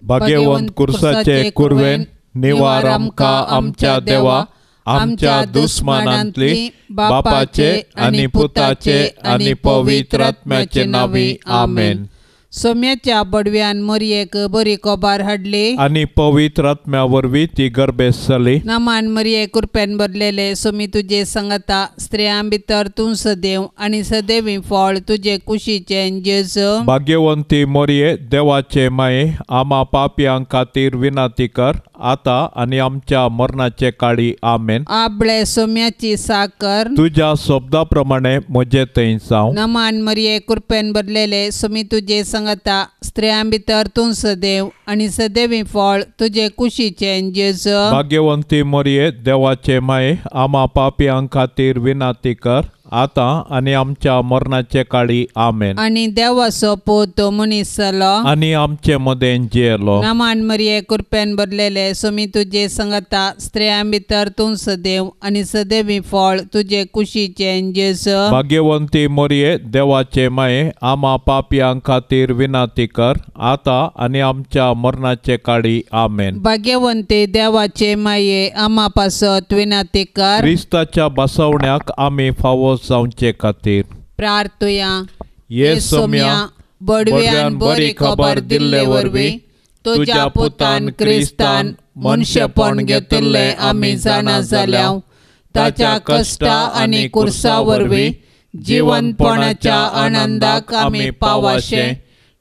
भाग्यवंत कुर्साचे कुर्वेन निवार आमकां आमच्या देवा, आमच्या दुस्मानांतली बापाचे आनी पुताचे आनी पवित्र आत्म्याचे नावी आमेन. सोम्याच्या बडव्यान मरियेक बरी कोबार हाडली आनी पवित्र आत्म्या वरवीं ती गर्भेस जाली. नमान मरिये कृपेन भरलेले सोमी तुजे संगता स्त्रियां भितर तूं सदैव आनी सदैवी फळ तुजे कुशीचे जेजू. भाग्यवंती मोरये देवाचे माये, आमा पापयांक खातीर विनाती कर आता आनी आमच्या मरणाचे काळी आमेन. आपले सोम्याची साकर तुझ्या शब्दा प्रमाणे म्हजे थंय जावं. नमान मरिये कृपेन भरलेले सोमी तुजे संगता स्त्रियां भितर तूं सदैव आनी सदैवी फळ तुजे कुशीचे जेजू. भाग्यवंती मोरये देवाचे माये, आमा पापयांक खातीर विनाती कर आता आनी आमच्या मरणाचे काळी आमेन. आनी देवाचो पूत मनीस जालो आनी आमचे मदें जियेलो. नमान मरिये कृपेन भरलेले सोमी तुजे संगता स्त्रियां भितर तूं सदैव आनी सदैवी फळ तुजे कुशीचे जेजू. भाग्यवंती मोरये देवाचे माये, आमा पापयांक खातीर विनाती कर आता आनी आमच्या मरणाचे काळी आमेन. भाग्यवंते देवाचे माये, आमा पासत विनाती कर. क्रिस्ताच्या बसवण्याक आमी फावो जावचे खातीर प्रार्थुया. ये सोम्या, बडव्यान बरी खबर दिल्ले वरवीं तुज्या पुतान क्रिस्तान मनशेपण घेतिल्ले आमी जाणा जाल्याव ताच्या कश्टा आनी कुर्सा वरवीं जिवंतपणाच्या आनंदाक आमी पावाशे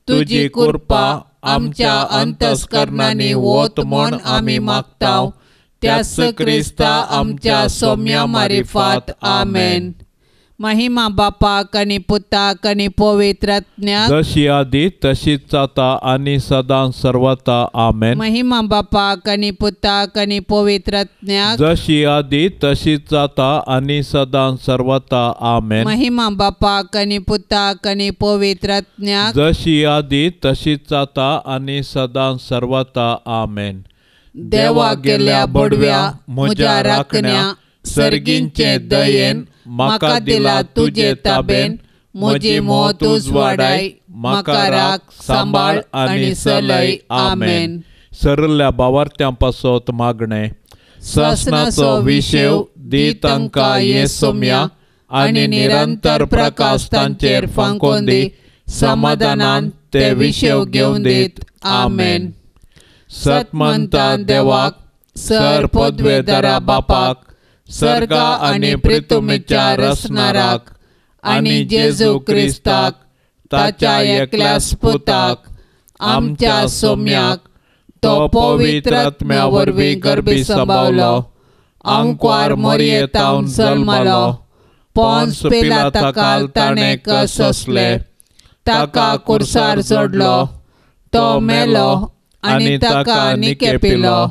तुजी कृपा आमच्या अंतस्करणांनी वोत म्हूण आमी मागताव. त्याच क्रिस्ता आमच्या सोम्या मारिफात आमेन. महिमा बापाक आनी पुताक आनी पवित्र आत्म्याक जशी आदी तशीच आता आनी सदां सर्वता आमेन. महिमा बापाक आनी पुताक आनी पवित्र आत्म्याक जशी आदी तशीच आता आनी सदां सर्वता आमेन. महिमा बापाक आनी पुताक आनी पवित्र आत्म्याक जशी आदी तशीच आता आनी सदां सर्वता आमेन. देवा गेल्या बडव्या म्हज्या राखण्या सर्गींचे दयेन म्हाका दिला तुजे ताबेन. म्हजी मोत उजवाडाय म्हाका राख सांबाळ आनी चलय आमेन. सरल्या भावार्थ्यां पासत मागणे. ससनाचो विशेव दी तांकां ये सोम्या आनी निरंतर प्रकाश तांचेर फांकोन दी. समाधानान ते विशेव घेवन दीत आमेन. सतमंता देवाक, सर पदवेदारा बापाक, सर्गा आनी पृथ्वीच्या रचणाराक आनी जेजू क्रिस्ताक ताच्या एकल्याच पुताक आमच्या सोम्याक तो पवित्र आत्म्या वरवीं गर्भी सांबाळलो. अंकवार मरियेतावन जल्मलो. पोंस पिलाताकाल ताणें कस सोंसले. ताका कुर्सार जोडलो. तो मेलो आनी ताका निके पिलो.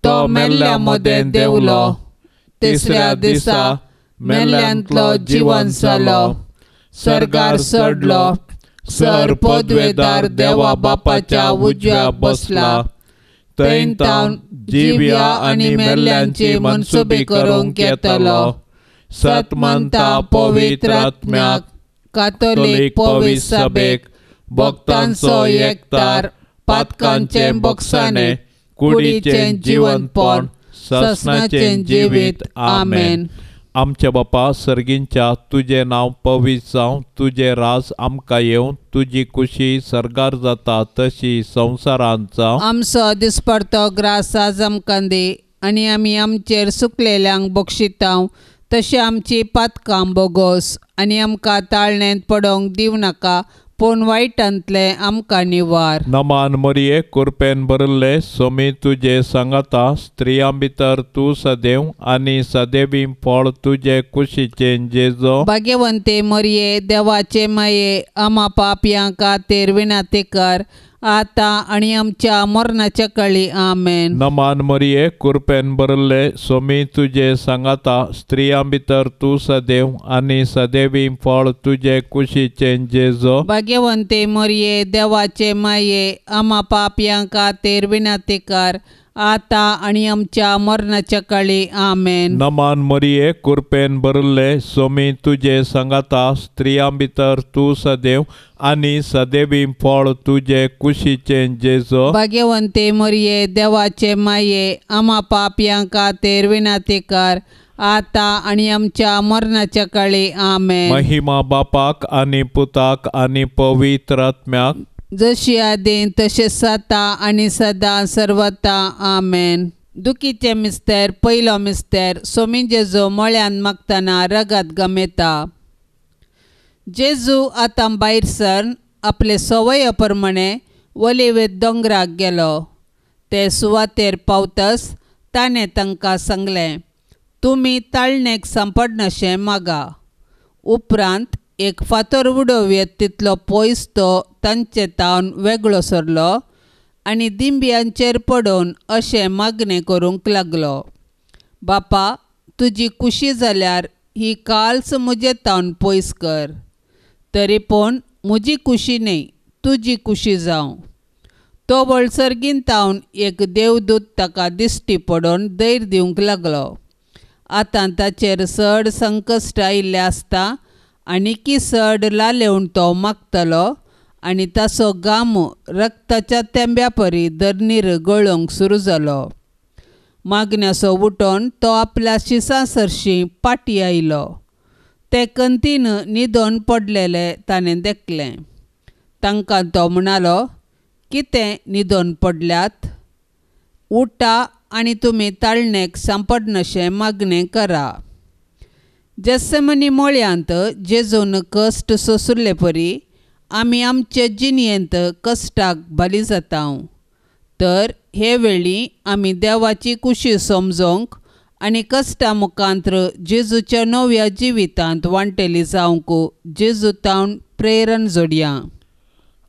तो मेल्ल्या मदें देवलो. तिसऱ्या दिसा मेल्ल्यांतलो जिवंत जालो. सर्गार चडलो. सर पदवेदार देवा बापाच्या उजव्या बसला. थंय तावन जिव्या आनी मेल्ल्यांची मनसुबी करूंक येतलो. सतमंता पवित्र आत्म्याक, कातोलीक पवित्र सभेक, भक्तांचो एकतार, पातकांचे बक्षाने, कुडीचें जिवंतपण, ससनाचें जिवीत आमेन. आमचे बापा सर्गींच्या तुझे नांव पवित्र जावं. तुझे राज आमकां येवं. तुजी कुशी सर्गार जाता तशी संवसारांत जावं. आमचो दिसपडतो ग्रास आज आमकां दी आनी आमी आमचेर सुकलेल्यांक बक्षितांव तशी आमची पातकां बोगोस. आनी आमकां ताळणेंत पडोवंक दिवं नाका पूण वायटांतले आमकां निवार. नमान मरिये कृपेन भरिल्ले सोमी तुजे सांगाता स्त्रियां भितर तूं सदैव आनी सदैवी फळ तुजे कुशीचे जेजो. भाग्यवंते मरिये देवाचे माये, आमा पापयां खातीर विनाती कर आता आनी आमच्या मरणाच्या काळी आमेन. नमान मरिये कृपेन भरिल्ले सोमी तुजे सांगाता स्त्रियां भितर तूं सदैव आनी सदैवी फळ तुजे कुशीचे जेजो. भाग्यवंते मरिये देवाचे माये, आमा पापयां खातीर विनाती कर आता आणि आमच्या मरणाच्या काळी आमेन. नमान मरिये कृपेन भरले सोमी तुझे सांगाता स्त्रियां भितर तू सदैव आणि सदैवी फळ तुझे कुशीचे जेजो. भाग्यवंते मरिये देवाचे माये आम्हा पापयांक खातीर विनंती कर आता आणि आमच्या मरणाच्या काळी आमेन. महिमा बापाक आणि पुताक आणि पवित्र आत्म्याक जशी आदीं तशेंच जाता आणि सदां सर्वता आमेन. दुखीचे मिस्तेर पयलो मिस्तेर सोमी जेजू मळ्यान मागतना रगत गमेता. जेजू आतां भायर सरून आपले सवये प्रमाणे ओलिव्ह दोंगराक गेलो. ते सुवातेर पावतच ताणें तांकां सांगलें, तुमी ताळणेक सांपडनाशें मागा. उपरांत एक फातर उडोवयत तितलो पयस तो तांचे तावन वेगळो सरलो आनी दिंब्यांचेर पडोवन अशें मागणें करूंक लागलो, बापा तुजी कुशी जाल्यार ही काल्स म्हजे तावन पयस कर. तरी पूण म्हजी कुशी न्ही तुजी कुशी जावं. तो वळसरगीन तावन एक देवदूत ताका दिश्टी पडोवन धैर्य दिवंक लागलो. आतां ताचेर चड संकश्ट आयिल्लें आसता आनी की चड लालेवन तो मागतलो आनी ताचो घाम रक्ताच्या तेंब्या परी धरणीर गळोवंक सुरू जालो. मागण्याचो उठोन तो आपल्या शिसा सरशी पाटी आयलो. ते कंतीन न्हिदोन पडलेले ताणें देखलें. तांकां तो म्हणालो, कितें न्हिदोन पडल्यात? उठा आनी तुमी ताळणेक सांपडनाशें मागणें करा. जेसेमनी मळ्यांत जेजून कश्ट सोंसुल्ले परी आमी आमचे जिणयेंत कश्टाक बली जाता. तर हे वेळी आमी देवाची कुशी समजोवंक आनी कश्टा मुखांत्र जेजूच्या नव्या जिवितांत वांटेली जावंक जेजूतावन प्रेरण जोडया.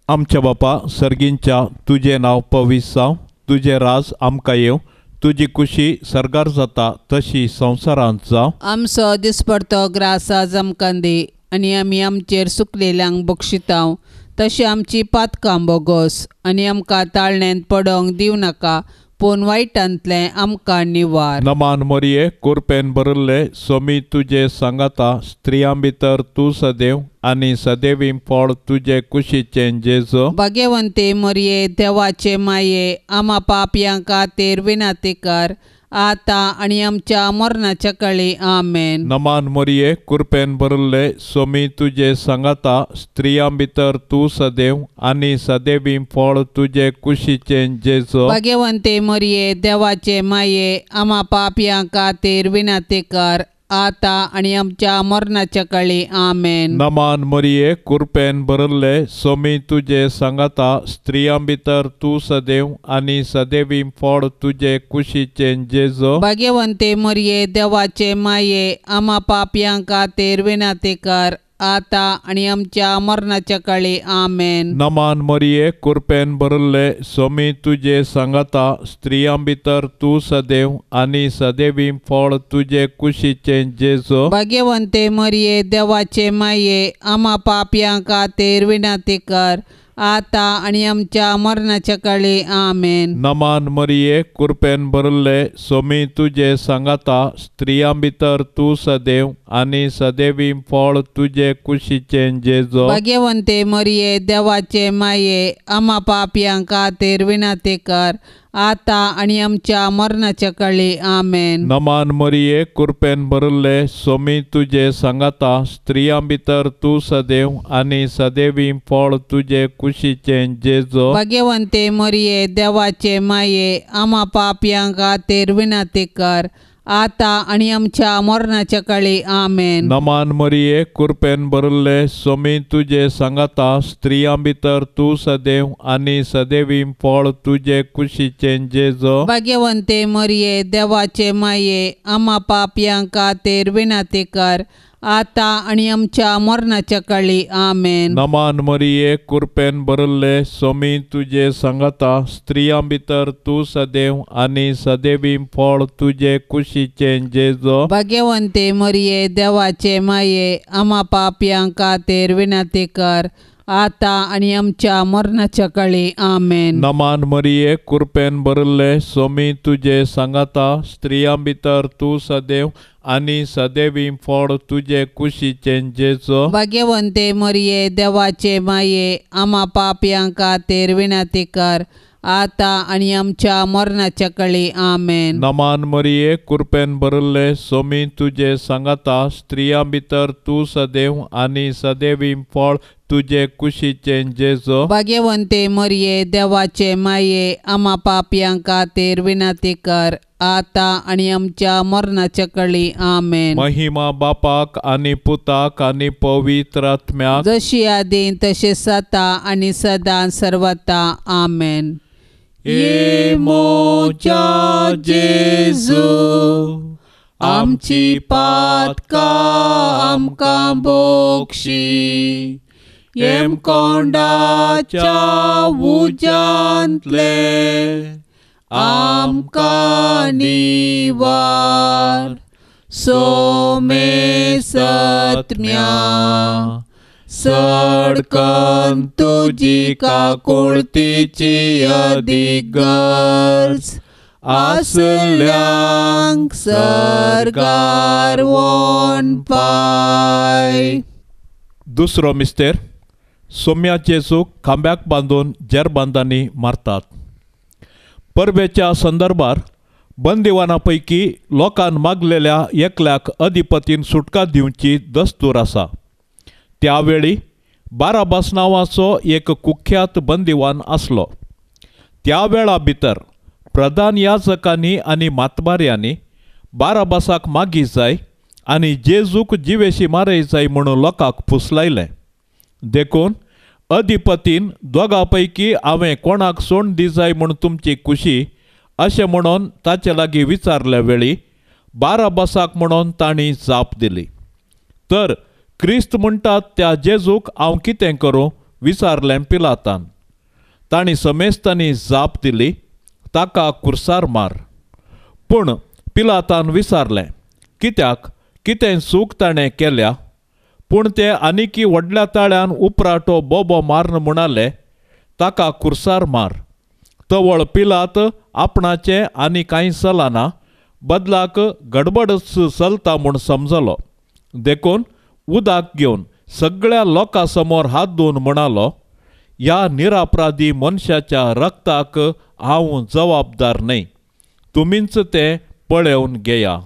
आमच्या बापा सर्गींच्या तुझे नाव पवित्र जावं. तुझे राज आमकां येवं. तुजी कुशी सरगार जाता तशी संवसारांत जावं. आमचो दिसपडतो ग्रास आज आमकां दी आनी आमी आमचेर सुकलेल्यांक बक्षितांव. तशी आमची पातकां बोगोस आनी आमकां ताळणेंत पडोवंक दिवं नाका पूण वायटांतलें आमकां निवार. नमान मरिये कृपेन भरले सोमी तुझे सांगाता स्त्रियां भितर तू सदैव आणि सदैवी फळ तुझे कुशीचे जेजो. भाग्यवंते मरिये देवाचे माये आम्हा पापयांक खातीर विनंती कर आता आणि आमच्या मरणाच्या काळी आमेन. नमान मरिये कृपेन भरले सोमी तुझे सांगाता स्त्रियां भितर तू सदैव आणि सदैवी फळ तुझे कुशीचे जेजो. भाग्यवंते मरिये देवाचे माये आम्हा पापयांक खातीर विनंती कर आता आणि आमच्या मरणाच्या काळी आमेन. नमान मरिये कृपेन भरले सोमी तुझे सांगाता स्त्रियां भितर तू सदैव आणि सदैवी फळ तुझे कुशीचे जेजो. भाग्यवंते मरिये देवाचे माये आम्हा पापयांक खातीर विनंती कर आता आणि आमच्या मरणाच्या काळी आमेन. नमान मरिये कृपेन भरले सोमी तुझे सांगाता स्त्रियां भितर तू सदैव आणि सदैवी फळ तुझे कुशीचे जेजो. भाग्यवंते मरिये देवाचे माये आम्हा पापयांक खातीर विनंती कर आता आणि आमच्या मरणाच्या काळी आमेन. नमान मरिये कृपेन भरले सोमी तुझे सांगाता स्त्रियां भितर तू सदैव आणि सदैवी फळ तुझे कुशीचे जेजो. भाग्यवंते मरिये देवाचे माये आम्हा पापयांक खातीर विनंती कर आता आणि आमच्या मरणाच्या काळी आमेन. नमान मरिये कृपेन भरले सोमी तुझे सांगाता स्त्रियां भितर तू सदैव आणि सदैवी फळ तुझे कुशीचे जेजो. भाग्यवंते मरिये देवाचे माये आम्हा पापयांक खातीर विनंती कर आता आणि आमच्या मरणाच्या काळी आमेन. नमान मरिये कृपेन भरले सोमी तुझे सांगाता स्त्रियां भितर तू सदैव आणि सदैवी फळ तुझे कुशीचे जेजो. भाग्यवंते मरिये देवाचे माये आम्हा पापयांक खातीर विनंती कर आता आणि आमच्या मरणाच्या काळी आमेन. नमान मरिये कृपेन भरले सोमी तुझे सांगाता स्त्रियां भितर तू सदैव आणि सदैवी फळ तुझे कुशीचे जेजो. भाग्यवंते मरिये देवाचे माये आम्हा पापयांक खातीर विनंती कर आता आणि आमच्या मरणाच्या काळी आमेन. नमान मरिये कृपेन भरले सोमी तुझे सांगाता स्त्रियां भितर तू सदैव आणि सदैवी फळ तुझे कुशीचे जेजो. भाग्यवंते मरिये देवाचे माये आम्हा पापयांक खातीर विनंती कर आता आणि आमच्या मरणाच्या काळी आमेन. नमान मरिये कृपेन भरले सोमी तुझे सांगाता स्त्रियां भितर तू सदैव आणि सदैवी फळ तुझे कुशीचे जेजो. भाग्यवंते मरिये देवाचे माये आम्हा पापयांक खातीर विनंती कर आता आणि आमच्या मरणाच्या काळी आमेन. महिमा बापाक आणि पुताक आणि पवित्र आत्म्याक जशी आदीन तसे सता आणि सदां सर्वता आमेन. ये मोच्या जेजू आमची पातका आमकां बोक्षी येम कोंडाच्या उजांतले आमकां निवार सोमे सत्म्या सडकन तुजी काकुळतीची अधिगर्ज आसल्यांक सरकार वोन पाय. दुसरो मिस्तेर सोम्या जेजूक खांब्याक बांदून जेरबांदांनी मारतात. परबेच्या संदर्भात बंदिवानापैकी लोकांन मागलेल्या एकल्याक अधिपतीन सुटका दिवची दस्तूर आसा. त्यावेळी बाराबास नांवाचो एक कुख्यात बंदिवान आसलो. त्या वेळा भितर प्रधान याजकांनी आनी मातबाऱ्यांनी बाराबासाक मागी जाय आनी जेजूक जिवेशी मारय जाय म्हणून लोकांक फुसलायलें. देखून अधिपतीन दोगां पैकी हांवें कोणाक सोड दी जाय म्हूण तुमची खुशी अशें म्हणून ताचे लागीं विचारले वेळी बाराबासाक म्हणून तांणी जाप दिली. तर क्रिस्त म्हणटात त्या जेजूक हांव कितें करूं विचारलें पिलातान. तांणी समेस्तांनी जाप दिली ताका कुर्सार मार. पूण पिलातान विचारलें कित्याक कितें चूक ताणें केल्या. पूण ते आनिकी व्हडल्या ताळ्यान उपराटो बोबो मारन म्हणाले ताका कुर्सार मार. तवळ पिलात आपणाचें आनी कांय चलना बदलाक गडबडच चलता म्हूण समजलो. देखून उदक घेवन सगळ्या लोकां समोर हात धुवन म्हणालो ह्या निरापराधी मनशाच्या रक्ताक हांव जबाबदार न्हय. तुमीच तें पळोवन घेया.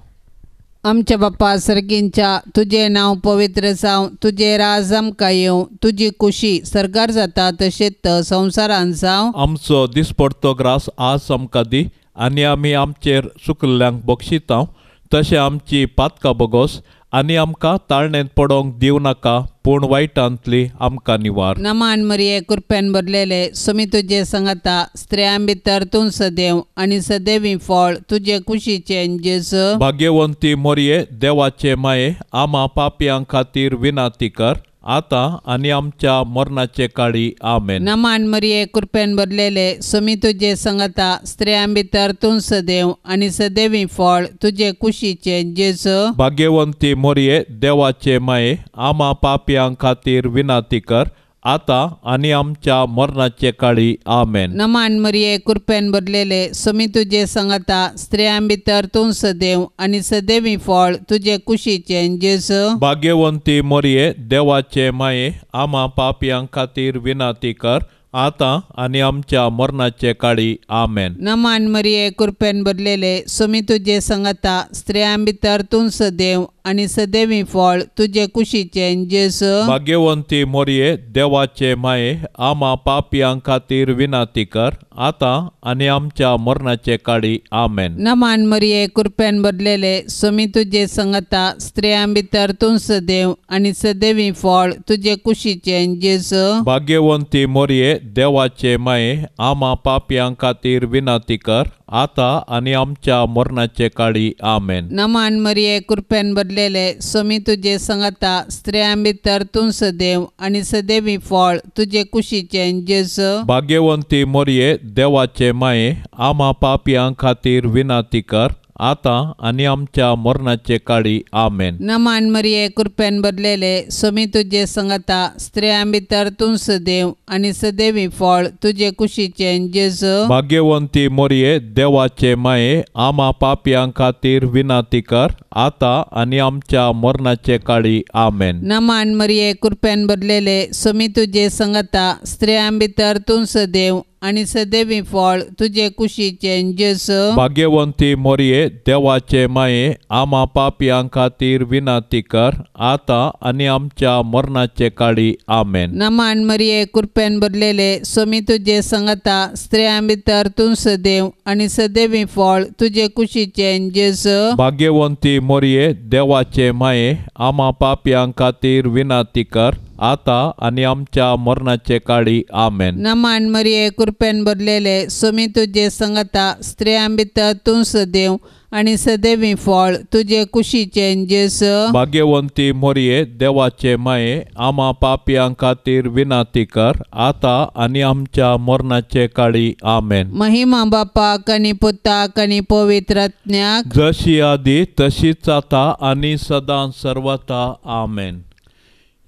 आमच्या बाप्पा सर्गींच्या तुझे नांव पवित्र जावं तुझे राज आमकां येवं तुजी खुशी सरकार जाता तशेंच संवसारांत जावं. आमचो दिसपडतो ग्रास आज आमकां दी आनी आमी आमचेर चुकल्ल्यांक बक्षितांव तशें आमची पातकां बोगोस आनी आमकां ताळणेंत पडोंक दिवं नाका पूण वायटांतली आमकां निवार. नमान मरिये कृपेन भरलेले सोमी तुजे सांगाता स्त्रियां भितर तूं सदैव आनी सदैवी फळ तुजे कुशीचे जेजू. भाग्यवंती मोरये देवाचे माये आम्हा पापयां खातीर विनंती कर आता आनी आमच्या मरणाचे काळी आमेन. नमान मरिये कृपेन भरलेले सोमी तुजे सांगाता स्त्रियां भितर तूं सदैव आनी सदैवी फळ तुजे कुशीचे जेजू. भाग्यवंती मोरये देवाचे माये आम्हा पापयां खातीर विनंती कर आता आनी आमच्या मरणाचे काळी आमेन. नमान मरिये कृपेन भरलेले सोमी तुजे सांगाता स्त्रियां भितर तूं सदैव आनी सदैवी फळ तुजे कुशीचे जेजू. भाग्यवंती मोरये देवाचे माये आम्हा पापयां खातीर विनंती कर आता आनी आमच्या मरणाचे काळी आमेन. नमान मरिये कृपेन भरलेले सोमी तुजे सांगाता स्त्रियां भितर तूं सदैव आनी सदैवी फळ तुजे कुशीचे जेजू. भाग्यवंती मोरये देवाचे माये आम्हा पापयां खातीर विनंती कर आता आनी आमच्या मरणाचे काळी आमेन. नमान मरिये कृपेन भरलेले सोमी तुजे सांगाता स्त्रियां भितर तूं सदैव आनी सदैवी फळ तुजे कुशीचे जेजू. भाग्यवंती मोरये देवाचे माये आम्हा पापयां खातीर विनंती कर आता आनी आमच्या मरणाचे काळी आमेन. नमान मरिये कृपेन भरलेले सोमी तुजे सांगाता स्त्रियां भितर तूं सदैव आनी सदैवी फळ तुजे कुशीचे जेजू. भाग्यवंती मोरये देवाचे माये आम्हा पापयां खातीर विनंती कर आता आणि आमच्या मरणाचे काळी आमेन. नमान मरिये कृपेन भरलेले सोमी तुझे संगता स्त्रियां भितर तूं सदैव आणि सदैवी फळ तुझे कुशीचे जेजू. भाग्यवंती मोरये देवाचे माये आम्हा पापियां खातीर विनाती कर आता आणि आमच्या मरणाचे काळी आमेन. नमान मरिये कृपेन भरलेले सोमी तुझे संगता स्त्रियां भितर तूं सदैव आणि सदैवी फळ तुझे कुशीचे जेजू. भाग्यवंती मोरये देवाचे माये आम्हा पापियां खातीर विनाती कर आता आणि आमच्या मरणाचे काळी आमेन. नमान मरिये कृपेन भरलेले सोमी तुझे संगता स्त्रियां भितर तूं सदैव आणि सदैवी फळ तुझे कुशीचे जेजू. भाग्यवंती मोरये देवाचे माये आम्हा पापियां खातीर विनाती कर आता आणि आमच्या मरणाचे काळी आमेन. नमान मरिये कृपेन भरलेले सोमी तुझे संगता स्त्रियां भितर तूं सदैव आणि सदैवी फळ तुझे कुशीचे जेजू. भाग्यवंती मोरये देवाचे माये आम्हा पापियां खातीर विनाती कर आता आणि आमच्या मरणाचे काळी आमेन. महिमा बापाक आणि पुताक आणि पवित्र आत्म्याक जशी आधी तशीच आता आणि सदां सर्वथा आमेन.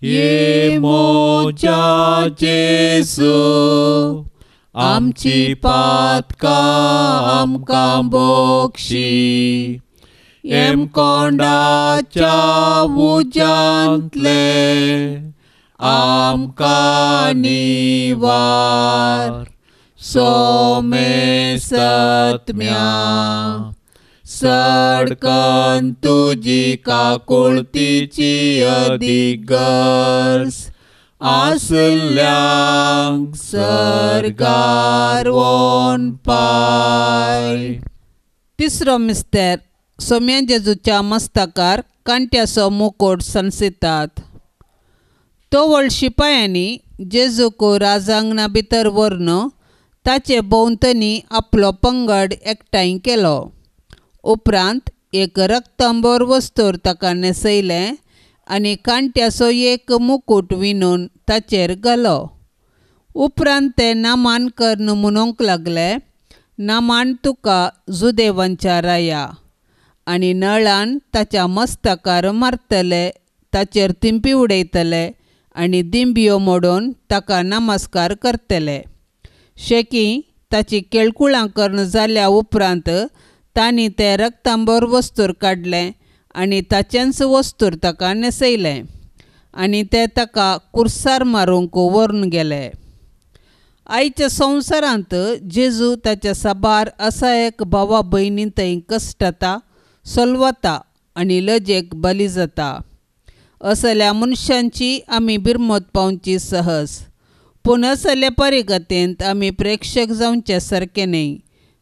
ये मोजा जेजू आमची पातकां आमकां बोगशी एम कोंडाच्या उज्यांतले आमकां निवार सोमे सत्म्या सडकन तुजी काकुळतीची अधिगर्स आसल्यांक सरगार वोन पाय. तिसरो मिस्तेर सोम्या जेजूच्या मस्तकार कांट्याचो मुकुट संसितात. तो व्हड शिपायांनी जेजूक राजांगणा भितर व्हरून ताचे भोंवतणी आपलो पंगड एकठांय केलो. उपरांत एक रक्तांबर वस्तूर ताका न्हेसयलें आनी कांट्याचो एक मुकुट विणून ताचेर घालो. उपरांत ते नामानकर म्हणूंक लागले, नामान तुका जुदेवांच्या राया. आनी नळान ताच्या मस्तकार मारतले, ताचेर तिंपी उडयतले आनी दिंब्यो मोडून ताका नमस्कार करतले. शेकी ताची केळकुळां कर्ण जाल्या उपरांत तांणी ते रक्तांबर वस्तूर काडलें आनी ताचेंच वस्तूर ताका न्हेसयलें आनी ते ताका कुर्सार मारूंक व्हरून गेले. आयच्या संवसारांत जेजू ताच्या साबार असा एक भावा भयणी थंय कश्टाता, सोलवता आनी लजेक बली जाता. असल्या मनशांची आमी बिरमत पावची सहज, पूण असले परिगतेंत आमी प्रेक्षक जावचे सारके न्ही.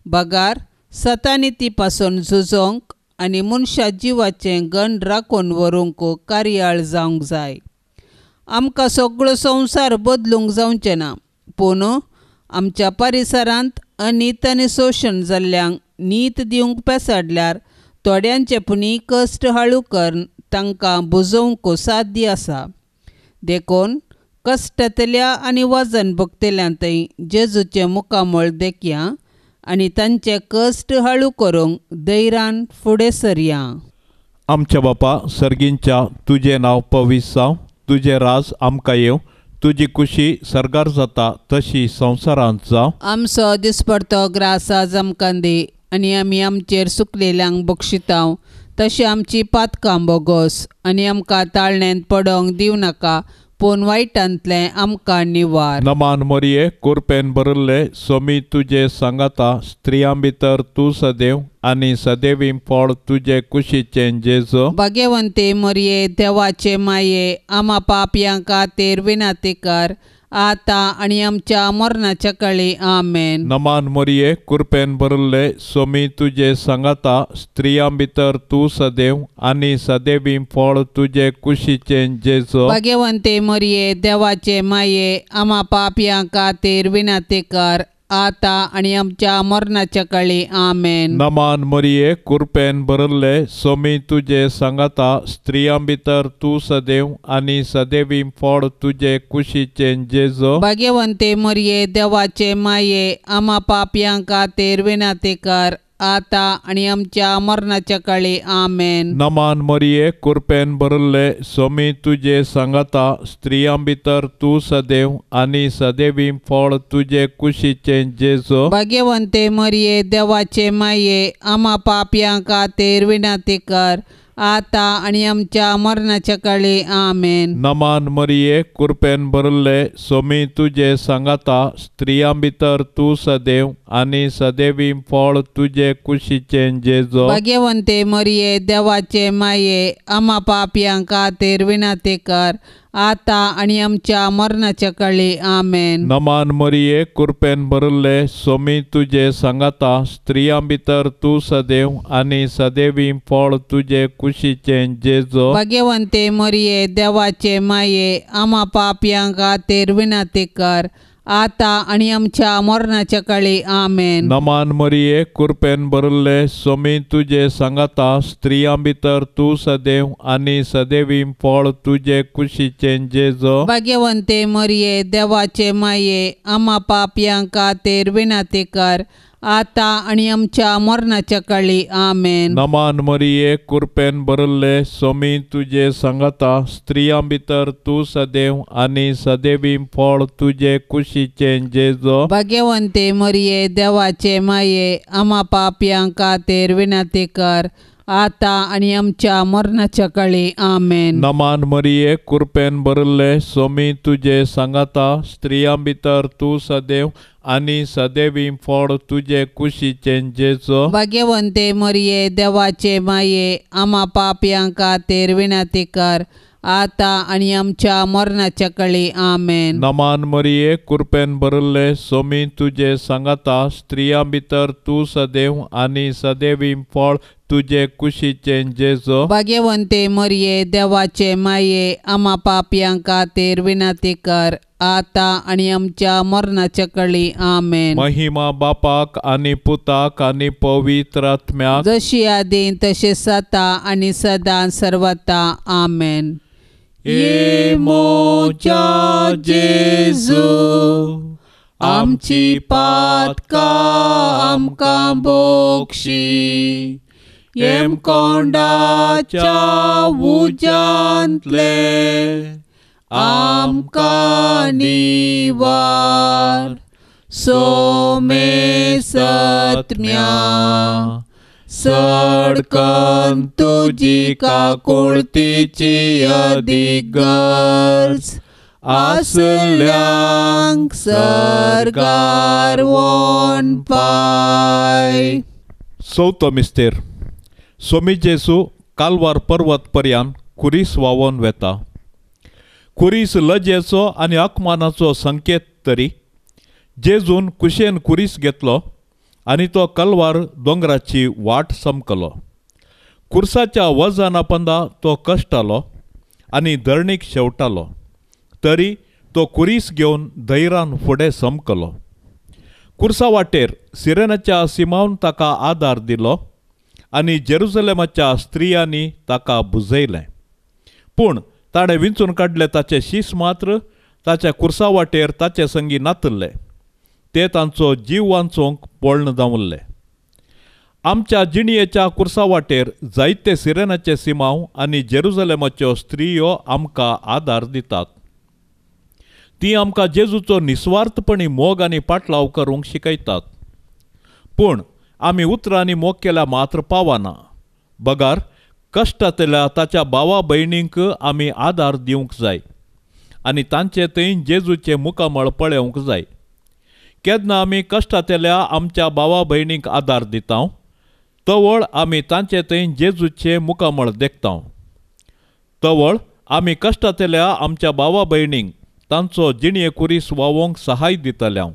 बगार सतानिती पासून झुजोंक आनी मनशा जिवाचें गंड राखून व्हरूंक कार्याळ जावंक जाय. आमकां सगळो संवसार बदलूंक जावचें ना, पूण आमच्या परिसरांत अनीत आनी शोशण जाल्ल्यांक नीत दिवंक पेसाडल्यार थोड्यांचे पुणी कश्ट हाळू करून तांकां बुजोवंक साध्य आसा. देखून कश्टांतल्या आनी वजन भोगतल्यांतय जेजूचें मुखामळ देखया आनी तांचे कश्ट हाळू करूंक धैर्यान फुडें सरया. आमच्या बापा सर्गींच्या तुजें नांव पवित्र जावं, तुजें राज आमकां येवं, तुजी कुशी सरगार जाता तशी संवसारांत जावं. आमचो दिसपडतो ग्रास आज आमकां दी आनी आमी आमचेर सुकलेल्यांक बक्षितांव, तशी आमची पातकां बोगोस आनी आमकां ताळण्यांत पडोंक दिवं नाका, पूण वायटांतलें आमकां निवार. नमान मोरये कुरपेन भरिल्ले सोमी तुजे सांगाता स्त्रियां भितर तूं सदैव आनी सदैवी फळ तुजे कुशीचें जेजू. भाग्यवंते मोरये देवाचे माये आम्हा पापयां खातीर विनाती कर आता आनी आमच्या मरणाच्या काळी आमेन. नमान मोरये कुरपेन भरिल्ले सोमी तुजे सांगाता स्त्रियां भितर तूं सदैव आनी सदैवी फळ तुजे कुशीचें जेजू. भाग्यवंते मोरये देवाचे माये आम्हा पापयां खातीर विनाती कर आता आनी आमच्या मरणाच्या काळी आमेन. नमान मोरये कुरपेन भरिल्ले सोमी तुजे सांगाता स्त्रियां भितर तूं सदैव आनी सदैवी फळ तुजे कुशीचें जेजू. भाग्यवंते मोरये देवाचे माये आम्हा पापयां खातीर विनाती कर आता आणि आमच्या मरणाच्या काळी आमेन. नमान मरिये कृपेन भरले स्वामी तुझे सांगता स्त्रियां भितर तू सदैव आणि सदैवी फळ तुझे कुशीचे जेजो. भाग्यवंते मरिये देवाचे माये आम्हा पापयांक खातीर विनंती कर आता आणि आमच्या मरणाच्या काळी आमेन. नमान मरिये कृपेन भरले स्वामी तुझे सांगता स्त्रियां भितर तू सदैव आणि सदैवी फळ तुझे कुशीचे जेजो. भाग्यवंते मरिये देवाचे माये आम्हा पापयांक खातीर विनंती कर आता आणि आमच्या मरणाच्या काळी आमेन. नमान मरिये कृपेन भरले स्वामी तुझे सांगता स्त्रियां भितर तू सदैव आणि सदैवी फळ तुझे कुशीचे जेजो. भाग्यवंते मरिये देवाचे माये आम्हा पापयांक खातीर विनंती कर आता आणि आमच्या मरणाच्या काळी आमेन. नमान मरिये कृपेन भरले स्वामी तुझे सांगता स्त्रियां भितर तू सदैव आणि सदैवी फळ तुझे कुशीचे जेजो. भाग्यवंते मरिये देवाचे माये आम्हा पापयांक खातीर विनंती कर आता आणि आमच्या मरणाच्या काळी आमेन. नमान मरिये कृपेन भरले स्वामी तुझे सांगता स्त्रियां भितर तू सदैव आणि सदैवी फळ तुझे कुशीचे जेजो. भाग्यवंते मरिये देवाचे माये आम्हा पापयांक खातीर विनंती कर आता आणि आमच्या मरणाच्या काळी आमेन. नमान मरिये कृपेन भरले स्वामी तुझे सांगता स्त्रियां भितर तू सदैव आणि सदैवी फळ तुझे कुशीचे जेजो. भाग्यवंते मरिये देवाचे माये आम्हा पापयांक खातीर विनंती कर आता आणि आमच्या मरणाच्या काळी आमेन. नमान मरिये कृपेन भरले स्वामी तुझे सांगता स्त्रियां भितर तू सदैव आणि सदैवी फळ तुझे कुशीचे जेजो. भाग्यवंते मरिये देवाचे माये आम्हा पापयांक खातीर विनंती कर आता आणि आमच्या मरणाच्या काळी आमेन. महिमा बापाक आणि पुताक आणि पवित्र आत्म्याक जशी आदीं तशेंच आता आणि सदां सर्वता आमेन. ये मोच्या जेजू आमची पातकां आमकां बोक्षी येम कोंडाच्या उजांतले आमकां निवार सोमे सत्म्या सडकन तुजी काकुळतीची अधिगर्ज आसल्यांक सरकार वोन पाय. चवथो मिस्तेर स्वामी जेजू कालवार पर्वत पर्यान कुरीस वावोन वेता. कुरीस लजेचो आनी अकमानाचो संकेत तरी जेजून कुशेन कुरीस घेतलो आनी तो कलवार दोंगराची वाट समकलो. कुर्साच्या वजना पंदा तो कश्टालो आनी धरणीक शेवटालो तरी तो कुरीस घेवन धैर्यान फुडें समकलो. कुर्सा वाटेर सिरेनाच्या सिमावन ताका आदार दिलो आनी जेरुसलेमाच्या स्त्रियांनी ताका बुजयलें. पूण ताणें विंचून काडले ताचे शीस मात्र ताच्या कुर्सा वाटेर ताचे संगी नातल्ले. ते तांचो जीव वांचोवंक पळण जावल्ले. आमच्या जिणयेच्या कुर्सा वाटेर जायते सिरेनाचे सिमांव आनी जेरुसलेमाच्यो स्त्रियो आमकां आदार दितात. ती आमकां जेजूचो निस्वार्थपणी मोग आनी पाटलाव करूंक शिकयतात. पूण आमी उतरांनी मोग केल्या मात्र पावना. बगार कश्टातल्या ताच्या भावा भयणींक आमी आदार दिवंक जाय आनी तांचे थंय जेजूचे मुखामळ पळोवंक जाय. केन्ना आमी कश्टातल्या आमच्या भावा भयणींक आदार दिता तवळ आमी तांचे थंय जेजूचे मुखामळ देखता. तवळ आमी कश्टातल्या आमच्या भावा भयणींक तांचो जिणये कुरीस वावोवंक सहाय दितल्या.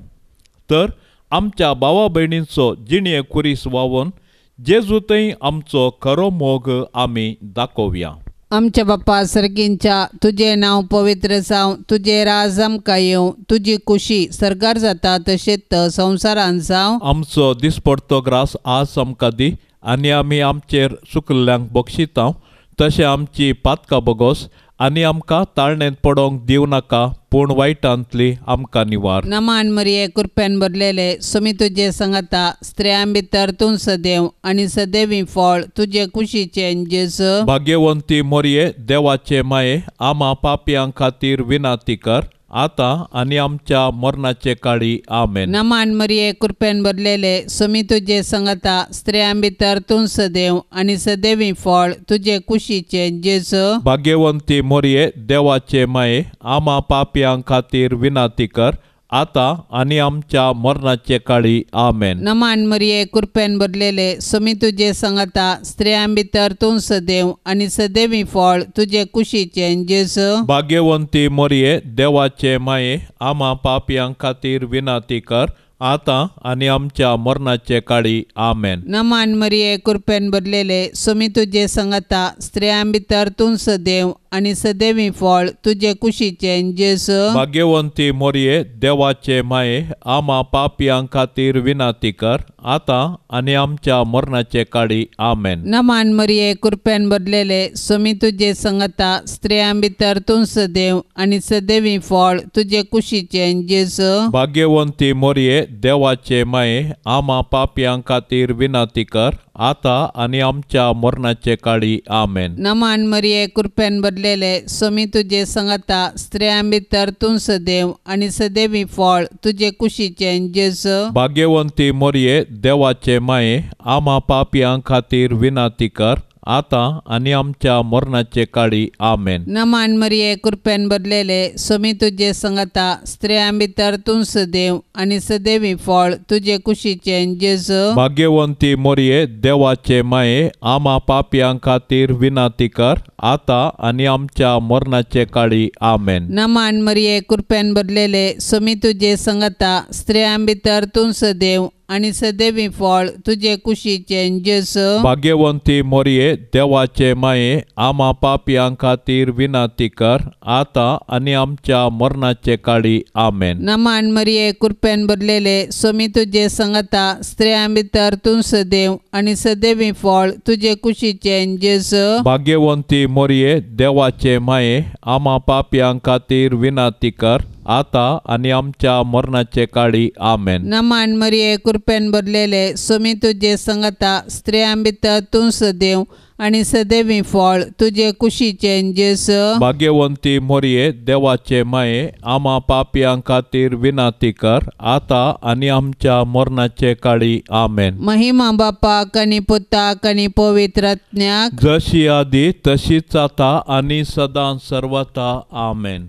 तर आमच्या भावा भयणींचो जिणये कुरीस वावोवन जेजू थंय आमचो खरो मोग आमी दाखोवया. आमच्या बाप्पा सर्गींच्या तुझे नांव पवित्र जावं, तुझे राज आमकां येवं, तुजी खुशी सरकार जाता तशेंच संवसारांत जावं. आमचो दिसपडतो ग्रास आज आमकां दी आनी आमी आमचेर चुकल्ल्यांक बक्षिता तशें आमची पातकां बगोस आनी आमकां ताळणेंत पडोंक दिव नाका, पूण वायटांतली आमकां निवार. नमान मरिये कृपेन भरलेले सुमी तुजे संगता स्त्रियां भितर तूं सदैव आनी सदैवी फळ तुजे कुशीचे जेजू. भाग्यवंती मोरये, देवाचे माये, आमा पापयां खातीर विनाती कर, आता आनी आमच्या मरणाचे काळी. आमेन. नमान मरिये कृपेन भरलेले सुमी तुजे संगता स्त्रियां भितर तूं सदैव आनी सदैवी फळ तुजे कुशीचे जेजू. भाग्यवंती मोरये, देवाचे माये, आमा पापयां खातीर विनाती कर, आता आनी आमच्या मरणाचे काळी. आमेन. नमान मरिये कृपेन भरलेले सुमी तुजे संगता स्त्रियां भितर तूं सदैव आनी सदैवी फळ तुजे कुशीचे जेजू. भाग्यवंती मोरये, देवाचे माये, आमा पापयां खातीर विनाती कर, आता आनी आमच्या मरणाचे काळी. आमेन. नमान मरिये कृपेन भरलेले सुमी तुजे संगता स्त्रियां भितर तूं सदैव आनी सदैवी फळ तुजे कुशीचे जेजू. भाग्यवंती मोरये, देवाचे माये, आमा पापयां खातीर विनाती कर, आता आनी आमच्या मरणाचे काळी. आमेन. नमान मरिये कृपेन भरलेले सुमी तुजे संगता स्त्रियां भितर तूं सदैव आनी सदैवी फळ तुजे कुशीचे जेजू. भाग्यवंती मोरये, देवाचे माये, आमा पापयां खातीर विनाती कर, आता आनी आमच्या मरणाचे काळी. आमेन. नमान मरिये कृपेन भरलेले सुमी तुजे संगता स्त्रियां भितर तूं सदैव आनी सदैवी फळ तुजे कुशीचे जेजू. भाग्यवंती मोरये, देवाचे माये, आमा पापयां खातीर विनाती कर, आता आनी आमच्या मरणाचे काळी. आमेन. नमान मरिये कृपेन भरलेले सुमी तुजे संगता स्त्रियां भितर तूं सदैव आनी सदैवी फळ तुजे कुशीचे जेजू. भाग्यवंती मोरये, देवाचे माये, आमा पापयां खातीर विनाती कर, आता आनी आमच्या मरणाचे काळी. आमेन. नमान मरिये कृपेन भरलेले सुमी तुजे संगता स्त्रियां भितर तूं सदैव आनी सदैवी फळ तुजे कुशीचे जेजू. भाग्यवंती मोरये, देवाचे माये, आमा पापयां खातीर विनाती कर, आता आनी आमच्या मरणाचे काळी. आमेन. नमान मरिये कृपेन भरलेले सुमी तुजे संगता स्त्रियां भितर तूं सदैव आनी सदैवी फळ तुजे कुशीचे जेजू. भाग्यवंती मोरये, देवाचे माये, आमा पापयां खातीर विनाती कर, आता आनी आमच्या मरणाचे काळी. आमेन. नमान मरिये कृपेन भरलेले सुमी तुजे संगता स्त्रियां भितर तूं सदैव आनी सदैवी फळ तुजे कुशीचे जेजू. भाग्यवंती मोरये, देवाचे माये, आमा पापयां खातीर विनाती कर, आता आनी आमच्या मरणाचे काळी. आमेन. महिमा बापाक आनी पुताक आनी पवित्र आत्म्याक, जशी आदी तशीच आता आनी सदां सर्वता. आमेन.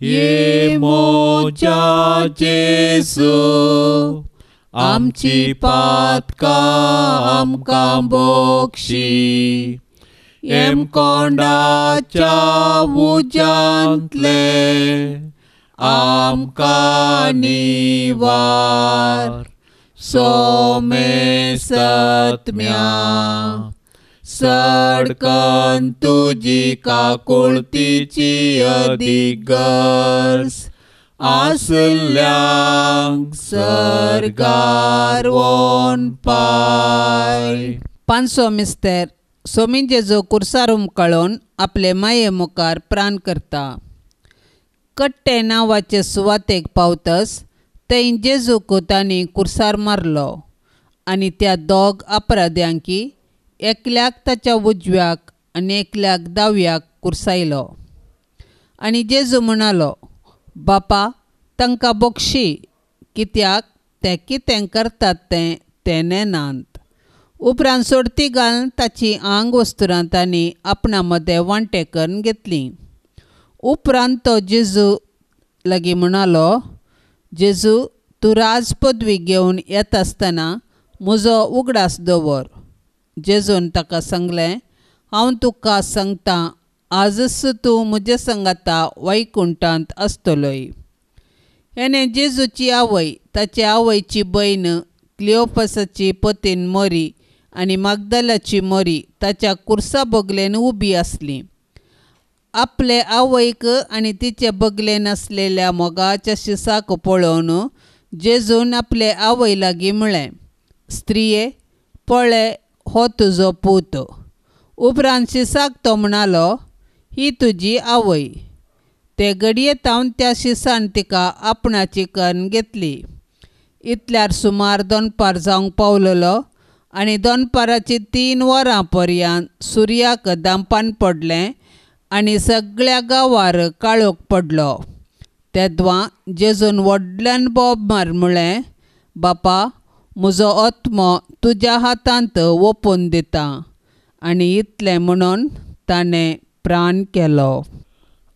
ये मोच्या जेजू, आमची पातकां आमकां बोक्षी, एम कोंडाच्या उज्यांतले आमकां निवार. सोमे सत्म्या सडकन तुजी काकुळतीची अधिगर्स, आसल्यांक सरगार वोन पाय. पांचवो मिस्तेर सोमी जेजू कुर्सार उमकळून आपले माये मुखार प्राण करता. कट्टे नांवाचे सुवातेक पावतस थंय जेजूक तांणी कुर्सार मारलो आनी त्या दोग अपराध्यांकी एकल्याक ताच्या उजव्याक आनी एकल्याक दाव्याक कुर्सायलो. आनी जेजू म्हणालो, बापा तांकां बक्षी, कित्याक ते कितें करतात ते नेनात. उपरांत सोडती घालून ताची आंग वस्तुरां तांणी आपणा मदें वांटे करून घेतलीं. उपरांत तो जेजू लागीं म्हणालो, जेजू तूं राज पदवी घेवन येता आसतना म्हजो उगडास दवर. जेजून ताका सांगलें, हांव तुका सांगतां, आजच तूं म्हजे संगता वैकुंठांत आसतलोय. हेणें जेजूची आवय, ताचे आवयची भयण क्लिओपासाची पतीन मरी आनी मागदलाची मरी ताच्या कुर्सा बगलेन उबी आसली. आपले आवयक आनी तिचे बगलेन आसलेल्या मोगाच्या शिसाक पळोवन जेजून आपले आवय लागीं म्हळें, स्त्रिये, पळय हो तुजो पूत. उपरांत शिसाक तो म्हणालो, ही तुजी आवय. ते घडयेतावन त्या शिसान तिका आपणाची कन्न घेतली. इतल्यार सुमार दनपार जावंक पावलोलो आनी दनपाराची 3 वरां पर्यंत सुर्याक दांपान पडलें आनी सगळ्या गांवार काळोख पडलो. तेदवां जेजून व्हडल्यान बोब मार म्हळें, बापा, म्हजो आत्मो तुज्या हातांत ओपून दिता. आनी इतलें म्हणून ताणें प्राण केलो.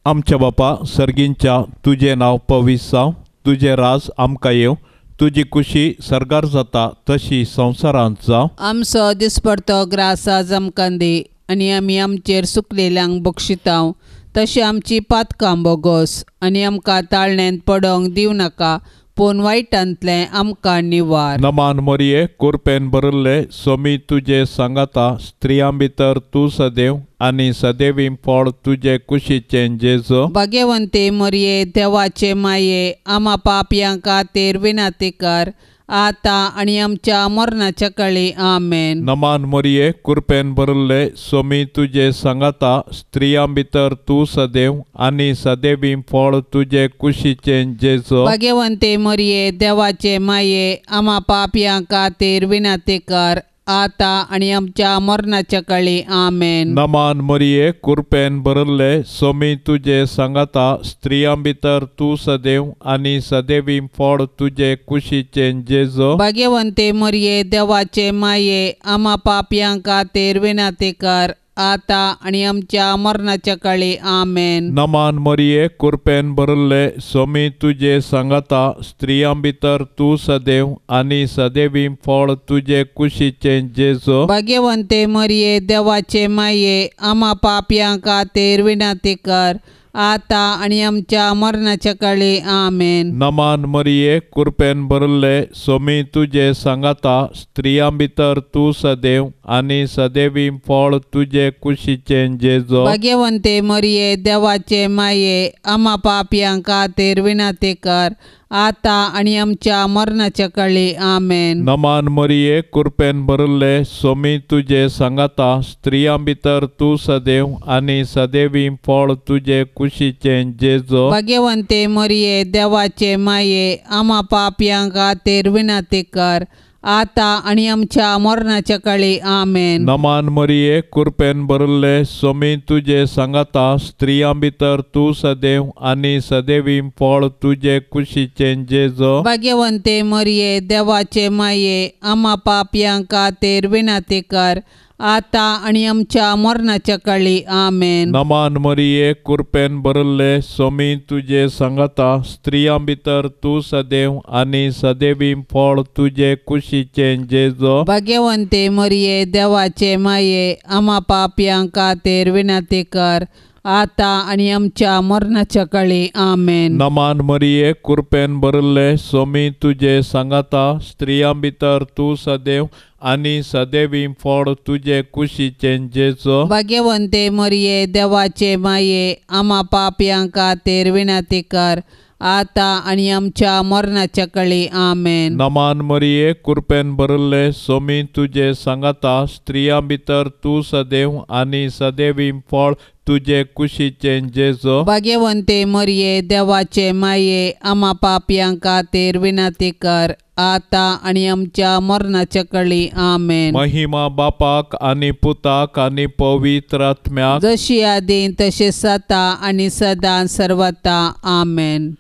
आमच्या बापा सर्गींच्या तुजें नांव पवित्र जावं. तुजें राज आमकां येवं. तुजी कुशी सर्गार जाता तशी संवसारांत जावं. आमचो दिसपडतो ग्रास आज आमकां दी. आनी आमी आमचेर सुकलेल्यांक बक्षितांव तशी आमची पातकां बोगोस. आनी आमकां ताळण्यांत पडोंक दिवं नाका, पूण वायटांतलें आमकां निवार. नमान मोरये, कुरपेन भरिल्ले, सोमी तुजे सांगाता, स्त्रियां भितर तूं सदैव आनी सदैवीं फळ तुजे कुशीचें जेजो. भाग्यवंते मरये, देवाचे माये, आमा पापयां खातीर विनाती कर, आता आनी आमच्या मरणाच्या काळी आमेन. नमान मोरये, कुरपेन भरिल्ले, सोमी तुजे सांगाता, स्त्रियां भितर तूं सदैव आनी सदैवीं फळ तुजे कुशीचें जेजो. भाग्यवंते मरये, देवाचे माये, आमा पापयां खातीर विनाती कर, आता आनी आमच्या मरणाच्या काळी आमेन. नमान मोरये, कुरपेन भरिल्ले, सोमी तुजे सांगाता, स्त्रियां भितर तूं सदैव आनी सदैवीं फळ तुजे कुशीचें जेजो. भाग्यवंते मरये, देवाचे माये, आमा पापयां खातीर विनाती कर, आता आनी आमच्या मरणाच्या काळी आमेन. नमान मोरये, कुरपेन भरिल्ले, सोमी तुजे सांगाता, स्त्रियां भितर तूं सदैव आनी सदैवीं फळ तुजे कुशीचें जेजो. भाग्यवंते मरये, देवाचे माये, आमा पापयां खातीर विनाती कर, आता आनी आमच्या मरणाच्या काळी आमेन. नमान मोरये, कुरपेन भरिल्ले, सोमी तुजे सांगाता, स्त्रियां भितर तूं सदैव आनी सदैवीं फळ तुजे कुशीचें जेजो. भाग्यवंते मरये, देवाचे माये, आमा पापयां खातीर विनाती कर, आता आनी आमच्या मरणाच्या काळी आमेन. नमान मोरये, कुरपेन भरिल्ले, सोमी तुजे सांगाता, स्त्रियां भितर तूं सदैव आनी सदैवीं फळ तुजे कुशीचें जेजो. भाग्यवंते मरये, देवाचे माये, आमा पापयां खातीर विनाती कर, आता आनी आमच्या मरणाच्या काळी आमेन. नमान मोरये, कुरपेन भरिल्ले, सोमी तुजे सांगाता, स्त्रियां भितर तूं सदैव आनी सदैवीं फळ तुजे कुशीचें जेजो. भाग्यवंते मरये, देवाचे माये, आमा पापयां खातीर विनाती कर, आता आनी आमच्या मरणाच्या काळी आमेन. नमान मोरये, कुरपेन भरिल्ले, सोमी तुजे सांगाता, स्त्रियां भितर तूं सदैव आनी सदैवीं फळ तुजे कुशीचें जेजो. भाग्यवंते मरये, देवाचे माये, आमा पापयां खातीर विनाती कर, आता आनी आमच्या मरणाच्या काळी आमेन. नमान मोरये, कुरपेन भरिल्ले, सोमी तुजे सांगाता, स्त्रियां भितर तूं सदैव आनी सदैवीं फळ तुजे कुशीचें जेजो. भाग्यवंते मरये, देवाचे माये, आमा पापयां खातीर विनाती कर, आता आनी आमच्या मरणाच्या काळी आमेन. नमान मोरये, कुरपेन भरिल्ले, सोमी तुजे सांगाता, स्त्रियां भितर तूं सदैव आनी सदैवीं फळ तुजे कुशीचें जेजो. भाग्यवंते मरये, देवाचे माये, आमा पापयां खातीर विनाती कर, आता आनी आमच्या मरणाच्या काळी आमेन. महिमा बापाक आनी पुताक आनी पवित्र आत्म्याक, जशी आदीं तशें जाता आनी सदां सर्वता आमेन.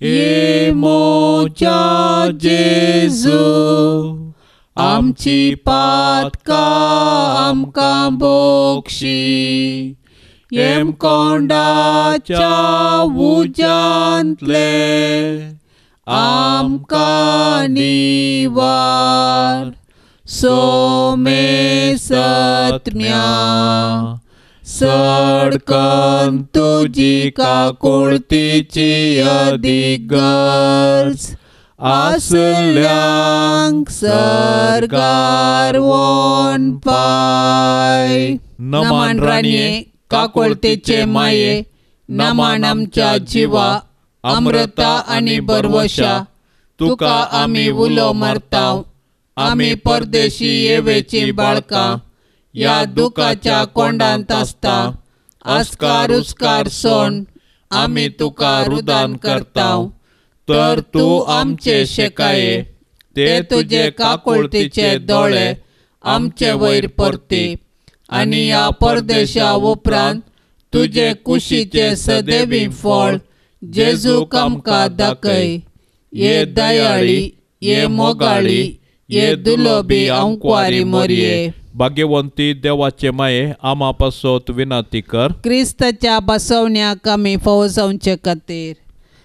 ये मोच्या जेजू, आमची पातकां आमकां बोगशी. येम कोंडाच्या उजांतले आमकां निवार. सोमे सत्म्या सडकन तुजी काकुळतीची अदीक गरज, आसल्यांक सर्गार वोन पाय. नमान राणये, काकुळतेचे माये, नमान आमच्या जिवा, अमृता आनी बरवशा, तुका आमी उलो मारताव. आमी परदेशी येवेची बाळकां या दुखाच्या कोंडांत आसता. अस्कार उस्कार सोण आमी तुका रुदान करताव. तर तूं आमचे शेकाये, ते तुजे काकुळतीचे दोळे आमचे वयर परती. आनी ह्या परदेशा उपरांत तुजे कुशीचे सदैवी फळ जेजूक आमकां दाखय. ये दयाळी, ये मोगाळी, ये दुलोबी अंकुवारी मोरये. भाग्यवंती देवाचे माये, आमा पासत विनाती कर. क्रिस्ताच्या बसवण्याक आमी फवसवचे खातीर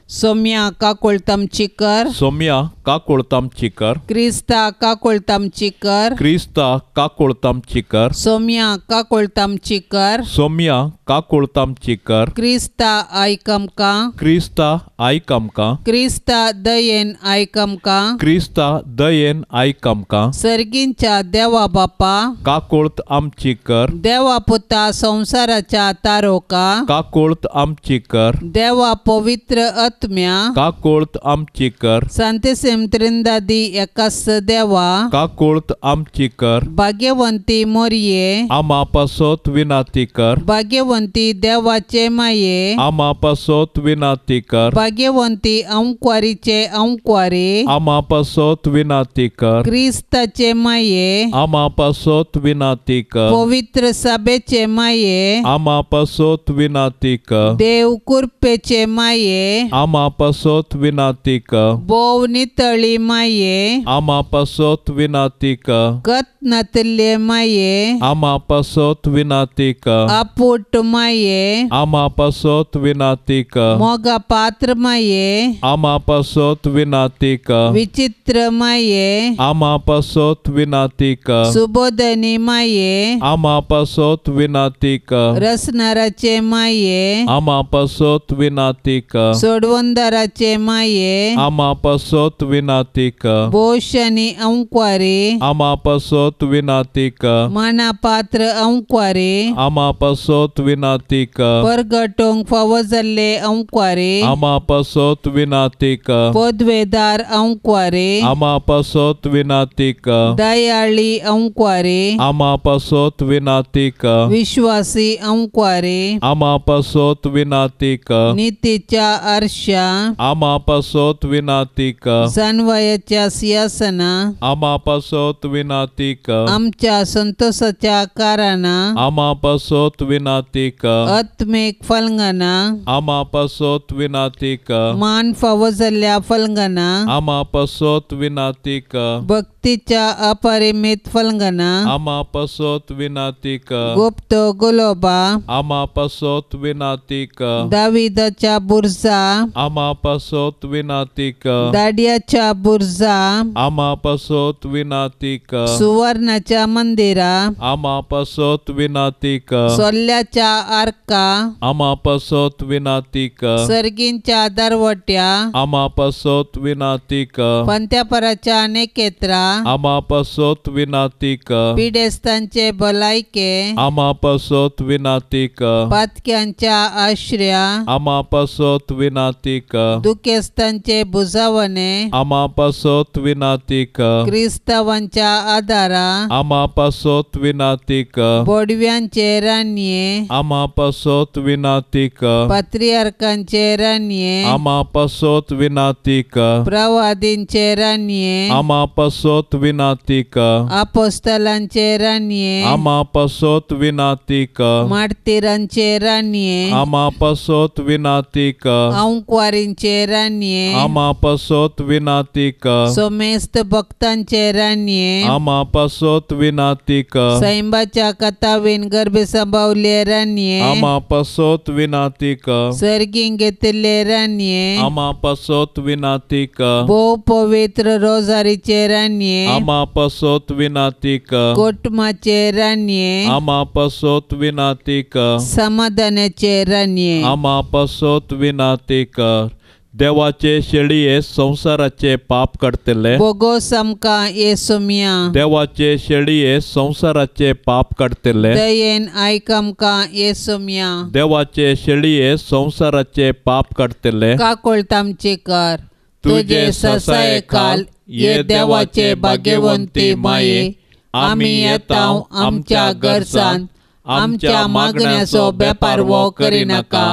सोम्या काकुळतामची कर. सोम्या काकुळतामची कर. क्रिस्ता काकुळतामची कर. क्रिस्ता काकुळतामची कर. सोम्या काकुळतामची कर. सोम्या काकुळतामची कर. क्रिस्ता आयक आमकां. क्रिस्ता आयक आमकां. क्रिस्ता दयेन आयक आमकां. क्रिस्ता दयेन आयक आमकां. सर्गींच्या देवा बापा, काकुळत आमची कर. देवा पुता संसाराच्या तारोका, काकुळत आमची कर. देवा पवित्र आत्म्या, काकुळत आमची कर. सांतेसेम त्रिंदादी एकास देवा, काकुळत आमची कर. भाग्यवंती मोरये, आमा पासत विनाती कर. भाग्यवंती देवाचे माये, आमा पासत विनाती कर. भाग्यवंती अंकुवारीचे अंकुवारी, आमा पासत विनाती कर. क्रिस्ताचे माये, आमा पासत विनाती कर. पवित्र सभेचे माये, आमा पासत विनाती कर. देव कुरपेचे माये, आमा पासत विनाती कर. बोव नितळी माये, आमा पासत विनाती कर. कत नतले माये, आमा पासत विनाती कर. आपूट माये, आमा पासत विनाती कर. मोगा पात्र माये, आमा पासत विनाती कर. विचित्र माये, आमा पासत विनाती कर. सुबोधनी माये, आमा पासत विनाती कर. रसनाराचे माये, आमा पासत विनाती कर. सोडवंदाराचे माये, आमा पासत विनाती कर. भोषणी अंकुवारी, आमा पासत विनाती कर. मानापात्र अंकुवारी, आमा पासत विनाती कर. परगटोंक फावो जाल्ले अंकुवारी, आमा पासत विनाती कर. पदवेदार अंकुवारी, आमा पासत विनाती कर. दयाळी अंकुवारी, आमा पासत विनाती कर. विश्वासी अंकुवारी, आमा पासत विनाती कर. नीतीच्या आरशा, आमा पासत विनाती कर. जानवयाच्या सिंहासना, आमा पासत विनाती कर. आमच्या संतोषाच्या काराना, आमा पासत विनाती कर. आत्मिक फलंगना, आमा पासत विनाती कर. मान फावो जाल्ल्या फलंगना, आमा पासत विनाती कर. भक्तीच्या अपरिमित फलंगना, आमा पासत विनाती कर. गुप्त गुलोबा, आमा पासत विनाती कर. दाविदाच्या बुरजा, आमा पासत विनाती कर. दाडियाच्या बुरजा, आमा पासत विनाती कर. सुवर्णाच्या मंदिरा, आमा पासत विनाती कर. सोल्ल्याच्या आर्का, आमा पासत विनाती कर. सर्गींच्या दरवट्या, आमा पासत विनाती कर. पंत्यापराच्या नेकेत्रा, आमा पासत विनाती कर. पिडेस्तांचे भलायके, आमा पासत विनाती कर. पातक्यांच्या आश्रया, आमा पासत विनाती कर. दुखेस्तांचे बुजावणे, आमा पासत विनाती कर. क्रिस्तावांच्या आदारा, आमा पासत विनाती कर. बोडव्यांचे रान्ये, आमा पासत विनाती कर. पात्रियार्कांचे रान्ये, आमा पासत विनाती कर. प्रवादींचे रान्ये, आमा पासत विनाती कर. आपोस्तलांचे रान्ये, आमा पासत विनाती कर. मार्तिरांचे रान्ये, आमा पासत विनाती कर. अंकुवारींचे रान्ये, आमा पासत विनाती कर. सोमेस्त भक्तांचे रान्ये, आमा पासत विनाती कर. सैंबाच्या कथावीन गर्भे संभावले रान्ये, आमा पासत विनाती कर. सर्गीं घेतिल्ले रान्ये, आमा पासत विनाती कर. भोव पवित्र रोजारीचे रान्ये, आमा पासत विनाती कर. कोटमाचे रान्ये, आमा पासत विनाती कर. समाधानाचे रान्ये, आमा पासत विनाती कर. देवाचे शेळये संसाराचे पाप काडतले. बोगोस आमकां येसुम्या, देवाचे शेळये संसाराचे पाप काडतले. दयेन आयक आमकां येसुम्या, देवाचे शेळये संसाराचे पाप काडतले. काकोळतामचे कर. तुझे ससाये काल ये देवाचे भाग्यवंती माये, आमी येताव आमच्या गरजान आमच्या मागण्याचो बेपार वो करिनाका,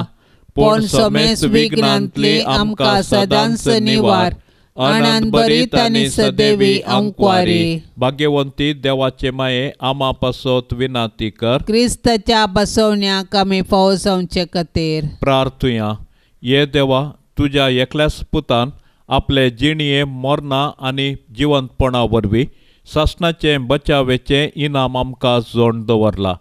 पण समेस विघ्नांतली आमकां सदांच निवार, आनंद बरीत आनी सदैवी अंकवारी. भाग्यवंती देवाचे माये आमा पासत विनाती कर. क्रिस्ताच्या बसवण्याक आमी फावो जावचे खातीर प्रार्थुया. ये देवा, तुज्या एकल्याच पुतान आपले जिणये मरणा आनी जिवंतपणा वरवीं सासणाचे बचावेचे इनाम आमकां जोड दवरला.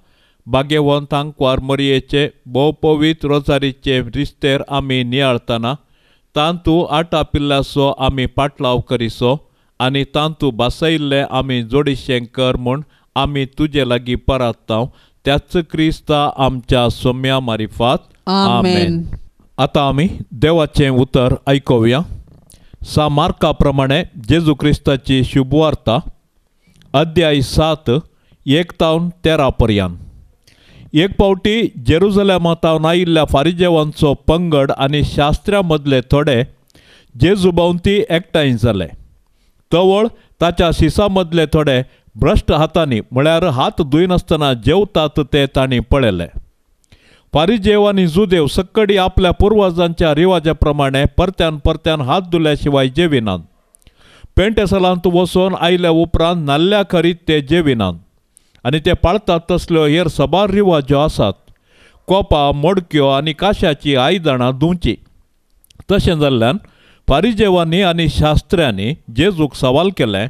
भाग्यवंत अंकवार मरयेचे भोव पवित्र रोजारीचे रिस्तेर आमी नियाळतना तांतू आटा पिल्ल्याचो आमी पाटलाव करिसो आनी तांतू बासयिल्ले आमी जोडिशें कर म्हूण आमी तुजे लागीं परतांव. त्याच क्रिस्ता आमच्या सोम्या मारिफात. आमेन. आतां आमी देवाचें उतर आयकुया. मार्का प्रमाणे जेजू क्रिस्ताची शुभवार्ता, अध्याय 7, 1-13 पर्यंत. एक पावटी जेरुसलेमांतावन आयिल्ल्या फारिजेवांचो पंगड आनी शास्त्र्यां मदले थोडे जेजू भोंवती एकठांय जाले. तवळ ताच्या शिसा मदले थोडे भ्रश्ट हातांनी म्हळ्यार हात धुयनासतना जेवतात ते तांणी पळयले. फारिजेव आनी जुदेव सक्कडी आपल्या पुर्वजांच्या रिवाजा प्रमाणे परत्यान परत्यान हात धुल्या शिवाय जेविनात. पेंटेसलांत वचून आयल्या उपरांत नाल्ल्या करीत ते जेविनात आनी ते पाळतात तसल्यो हेर सबार रिवाज्यो आसात. कोपां, मडक्यो आनी काश्याची आयदनां धुवची. तशें जाल्ल्यान फारिजेवांनी आनी शास्त्र्यांनी जेजूक सवाल केलें,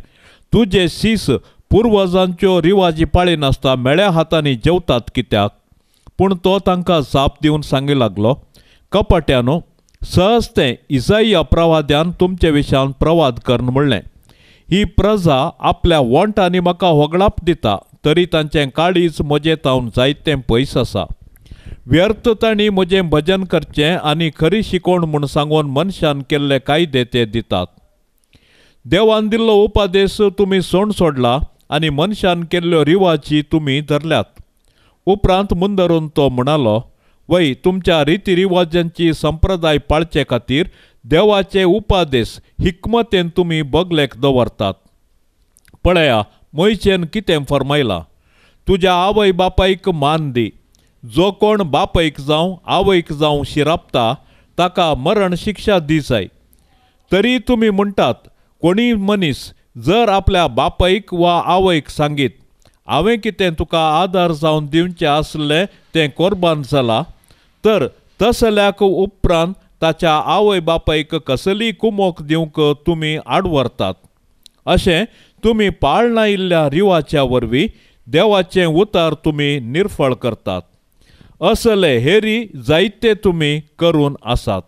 तुजे सीस पुर्वजांच्यो रिवाजी पाळिनासता मेळ्या हातांनी जेवतात कित्याक? पूण तो तांकां जाप दिवन सांगूं लागलो, कपट्यानो, सहज तें इसाइया प्रवाद्यान तुमचे विशयान प्रवाद करन म्हणलें, ही प्रजा आपल्या वंटांनी म्हाका होगडाप दिता, तरी तांचें काळीज म्हजे तावन जायतें पयस आसा. व्यर्थ तांणी म्हजें भजन करचें आनी खरी शिकोवण म्हूण सांगून मनशान केल्ले कायदे ते दितात. देवान दिल्लो उपादेश तुमी सोड सोडला आनी मनशान केल्ल्यो रिवाजी तुमी धरल्यात. उपरांत मुंदरून तो म्हणालो, वय तुमच्या रितीरिवाजांची संप्रदाय पाळचे खातीर देवाचे उपादेश हिकमतेन तुमी बगलेक दवरतात. पळया, मोयशेन कितें फरमायलां, तुज्या आवय बापायक मान दी. जो कोण बापयक जावं आवयक जावं शिरापता ताका मरण शिक्षा दी जाय. तरी तुमी म्हणटात, कोणीय मनीस जर आपल्या बापयक वा आवयक सांगीत, हांवें कितें तुका आदार जावन दिवचें आसलें तें कोरबान जालां, तर तसल्याक उपरांत ताच्या आवय बापायक कसलीय कुमोक दिवंक तुमी आडवरतात. अशें तुमी पाळना आयिल्ल्या रिवाच्या वरवीं देवाचें उतार तुमी निर्फळ करतात. असले हेरी जायते तुमी करून आसात.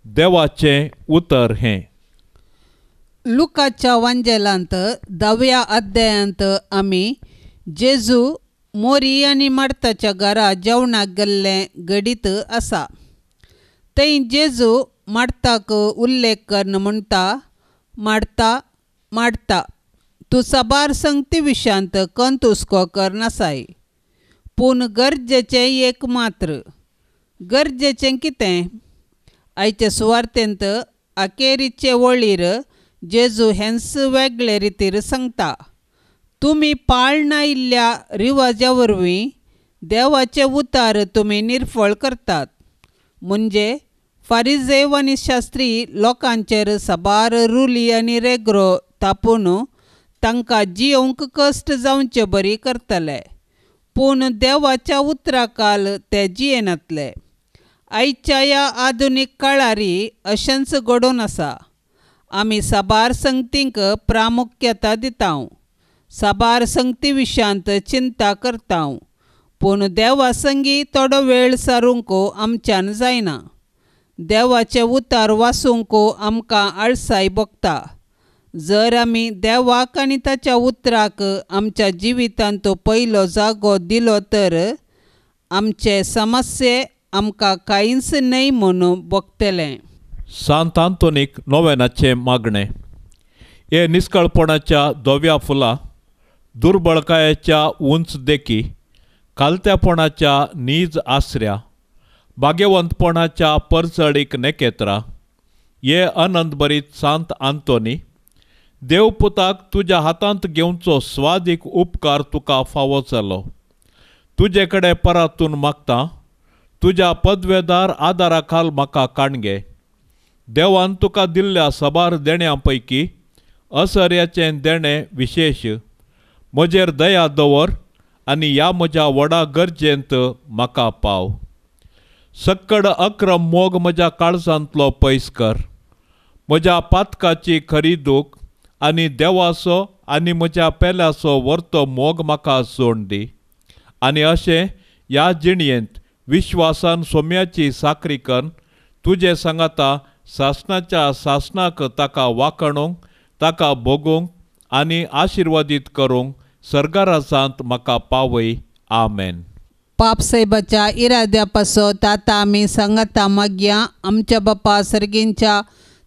देवाचें उतर हें. लुकाच्या वांजेलांत 10व्या अध्यायांत आमी जेजू मोरी आनी मार्ताच्या घरा जेवणाक गेल्ले घडीत आसा. थंय जेजू मार्ताक उल्लेख करन म्हणटा, मार्ता, मार्ता, तूं साबार संगती विशांत कंत हुस्को करनासाय, पूण गरजेचें एक मात्र. गरजेचें कितें? आयचे सुवार्तेंत अखेरीचे वळीर जेजू हेंच वेगळे रितीर सांगता. तुमी पाळना आयिल्ल्या रिवाजा वरवीं देवाचे उतार तुमी निर्फळ करतात. म्हणजे फारिजेव आनी शास्त्री लोकांचेर साबार रुली आनी रेगरो तापून तांकां जियोंक कश्ट जावचे बरी करतले, पूण देवाच्या उतराकाल ते जियेनातले. आयच्या ह्या आधुनीक काळारी अशेंच घडोवन आसा. आमी साबार संगतींक प्रामुख्यता दितांव, साबार संगती विशांत चिंता करतांव, पूण देवा संगी थोडो वेळ सारूंक आमच्यान जायना. देवाचे उतार वाचूंक आमकां आळसाय भोगता. जर आमी देवाक आनी ताच्या उतराक आमच्या जिवितांत पयलो जागो दिलो तर आमचे समस्ये आमकां कांयच न्हय म्हूण भोगतले. सांत आंतोनीक नोवेनाचें मागणें. हे निश्कळपणाच्या धव्या फुलां, दुर्बळकायेच्या उंच देखी, कालत्यापणाच्या नीज आसऱ्या, भाग्यवंतपणाच्या परचडीक नेकेत्रां, ये आनंदभरीत सांत आंतोनी, देवपुताक तुज्या हातांत घेवचो स्वादीक उपकार तुका फावो जालो. तुजे कडेन परातून मागता, तुज्या पदवेदार आदारा खाल म्हाका काणगे. देवान तुका दिल्ल्या सबार देण्यां पैकी असर्याचें देणें विशेश. म्हजेर दया दवर आनी ह्या म्हज्या व्हडा गरजेंत म्हाका पाव. सक्कड अक्रम मोग म्हज्या काळजांतलो पयस कर. म्हज्या पातकाची खरी दूख आनी देवाचो आनी म्हज्या पेल्याचो व्हरतो मोग म्हाका सोड दी. आनी अशें ह्या जिणयेंत विश्वासान सोम्याची साकरी कर. तुजे सांगाता सासणाच्या सासणाक ताका वाखणूंक, ताका भोगूंक आनी आशिर्वादीत करूंक सर्गारासांत म्हाका पावय. आमेन. पापसाहेबाच्या इराद्या पासत आतां आमी सांगाता मागया. आमच्या बापा सर्गींच्या,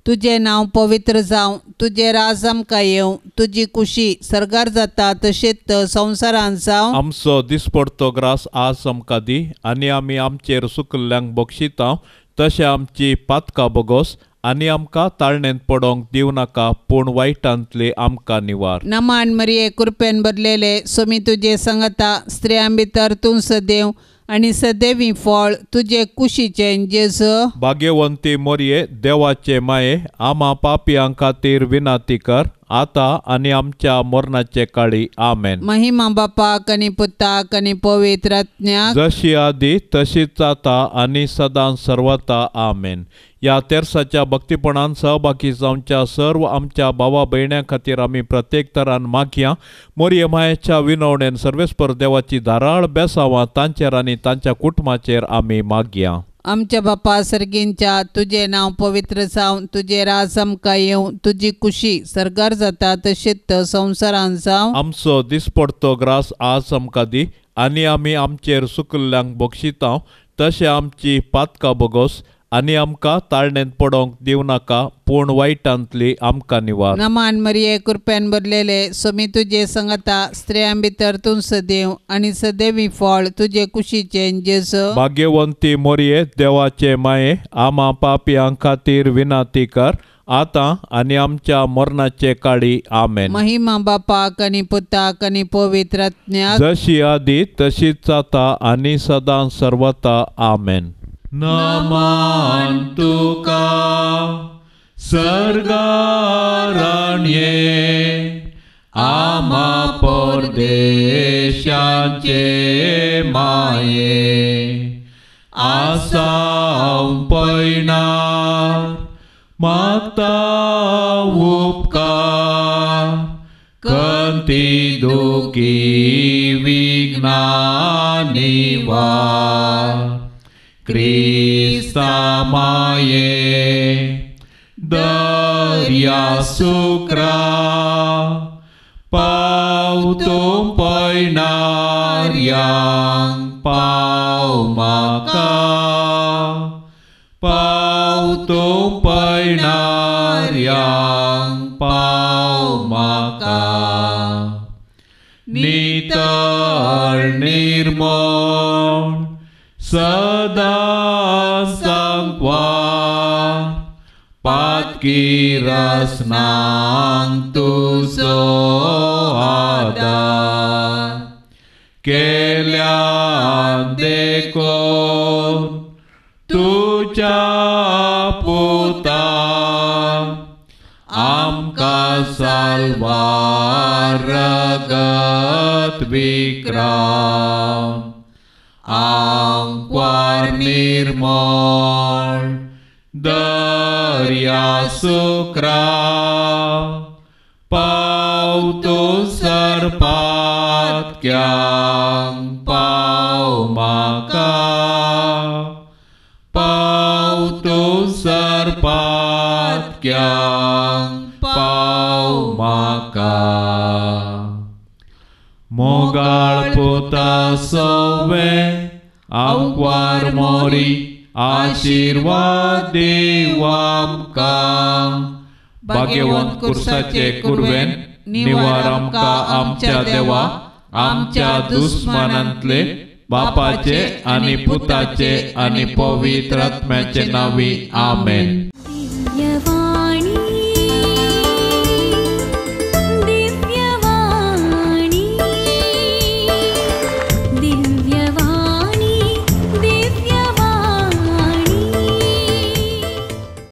तुजें नांव पवित्र जावं, तुजें राज आमकां येवं, तुजी कुशी सर्गार जाता तशेंच संवसारांत जावं. आमचो दिसपडतो ग्रास आज आमकां दी, आनी आमी आमचेर चुकल्ल्यांक बक्षिता तशें आमची पातकां बोगोस, आनी आमकां ताळणेंत पडोंक दिव नाका, पूण वायटांतले आमकां निवार. नमान मरिये कृपेन भरलेले, सोमी तुजे सांगाता स्त्रियां भितर तूं सदैव आनी सदैवी फळ तुजे कुशीचें जेजू. भाग्यवंती मोरये, देवाचे माये, आम्हा पापियां खातीर विनाती कर, आतां आनी आमच्या मरणाचे काळी. आमेन. महिमा बापाक आनी पुताक आनी पवित्र आत्म्याक, जशी आदी तशीच आता आनी सदां सर्वता. आमेन. ह्या तेर्साच्या भक्तीपणान सहभागी जावच्या सर्व आमच्या भावा भयण्यां खातीर आमी प्रत्येक तरान मागया. मोरये मायेच्या विनवणेन सर्वेस्पर देवाची धाराळ बेसावां तांचेर आनी तांच्या कुटुंबाचेर आमी मागया. आमच्या बापा सर्गींच्या, तुजें नांव पवित्र जावं, तुजें राज आमकां येवं, तुजी कुशी सर्गार जाता तशेंच संवसारांत जावं. आमचो दिसपडतो ग्रास आज आमकां दी, आनी आमी आमचेर चुकल्ल्यांक बक्षिता तशें आमची पातकां बोगोस, आनी आमकां ताळणेंत पडोंक दिव नाका, पूण वायटांतली आमकां निवार. नमान मरिये कृपेन भरलेले, सोमी तुजे सांगाता स्त्रियां भितर तूं सदैव आनी सदैवी फळ तुजे कुशीचें जेजू. भाग्यवंती मोरये, देवाचे माये, आम्हा पापियां खातीर विनाती कर, आतां आनी आमच्या मरणाचे काळी. आमेन. महिमा बापाक आनी पुताक आनी पवित्र आत्म्याक, जशी आदी तशीच आता आनी सदां सर्वता. आमेन. नमान तुका सर्गाराण्ये, आम्हा परदेशांचे माये, आसां पैणार मागता उपकार, कंती दुखी विघ्ना निवार. क्रिस्ता माये, दर्या सुक्रा, पावतूं पैणाऱ्यांक पाव म्हाका, पावतूं पैणाऱ्यांक पाव म्हाका. नितळ निर्मळ सदा सांगवार, पातकी रसनांक तुजो आदार. केल्यान देखून तुज्या पुतान, आमकां साल्वार रगत विक्राम. आंकवार निर्मळ दर्या सुक्रा, पावतूं सर्पात्क्यांक पाव म्हाका, पावतूं सर्पात्क्यांक पाव म्हाका. मोगाळ पुता सोवे, आंकवार मोरी, आशीर्वाद देव आमकां. भाग्यवंत कुर्साचे कुरवेन निवार आमकां आमच्या देवा, आमच्या दुस्मानांतले बापाचे आनी पुताचे आनी पवित्र आत्म्याचे नांवी. आमेन.